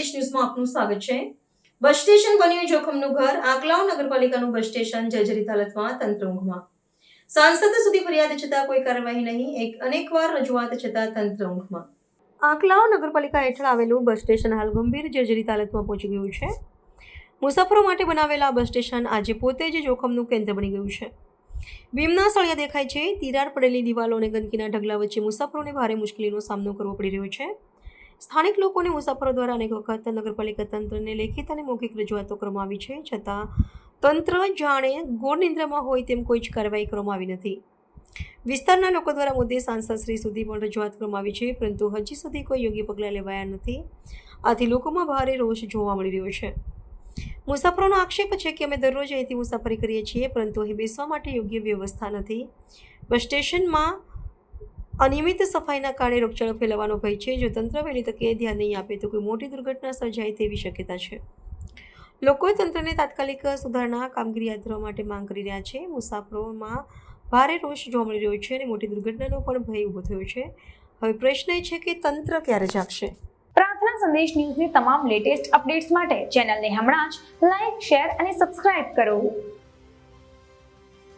સંદેશ ન્યૂઝમાં આપનું સ્વાગત છે। બસ સ્ટેશન બન્યું જોખમનું ઘર। આંકલાવ નગરપાલિકાનું બસ સ્ટેશન જર્જરિત હાલતમાં, તંત્ર ઊંઘમાં। સાંસદ સુધી ફરિયાદ છતાં કોઈ કાર્યવાહી નહીં। અનેકવાર રજૂઆત છતાં તંત્ર ઊંઘમાં। આંકલાવ નગરપાલિકા હેઠળ આવેલું બસ સ્ટેશન હાલ ગંભીર જર્જરિત હાલતમાં પહોંચી ગયું છે। મુસાફરો માટે બનાવેલા બસ સ્ટેશન આજે પોતે જ જોખમનું કેન્દ્ર બની ગયું છે। ભીમના સળિયા દેખાય છે। તિરાડ પડેલી દિવાલો અને ગંદકીના ઢગલા વચ્ચે મુસાફરોને ભારે મુશ્કેલીનો સામનો કરવો પડી રહ્યો છે। સ્થાનિક લોકોને મુસાફરો દ્વારા અનેક વખત નગરપાલિકા તંત્રને લેખિત અને મૌખિક રજૂઆતો કરવામાં આવી છે, છતાં તંત્ર જાણે ગોળ નિંદ્રામાં હોય તેમ કોઈ જ કાર્યવાહી કરવામાં આવી નથી। વિસ્તારના લોકો દ્વારા મુદ્દે સાંસદશ્રી સુધી પણ રજૂઆત કરવામાં આવી છે, પરંતુ હજી સુધી કોઈ યોગ્ય પગલાં લેવાયા નથી। આથી લોકોમાં ભારે રોષ જોવા મળી રહ્યો છે। મુસાફરોનો આક્ષેપ છે કે અમે દરરોજ અહીંથી મુસાફરી કરીએ છીએ, પરંતુ અહીં બેસવા માટે યોગ્ય વ્યવસ્થા નથી। બસ સ્ટેશનમાં અનિયમિત સફાઈના કારણે રોગચાળો ફેલાવાનો ભય છે। જો તંત્ર વહેલી તકે ધ્યાન નહીં આપે તો કોઈ મોટી દુર્ઘટના સર્જાય તેવી શક્યતા છે। લોકોએ તંત્રને તાત્કાલિક સુધારણા કામગીરી હાથ ધરવા માટે માંગ કરી રહ્યા છે। મુસાફરોમાં ભારે રોષ જોવા મળી રહ્યો છે અને મોટી દુર્ઘટનાનો પણ ભય ઊભો થયો છે। હવે પ્રશ્ન એ છે કે તંત્ર ક્યારે જાગશે। પ્રાર્થના સંદેશ ન્યૂઝની તમામ લેટેસ્ટ અપડેટ્સ માટે ચેનલને હમણાં જ લાઇક, શેર અને સબસ્ક્રાઇબ કરો।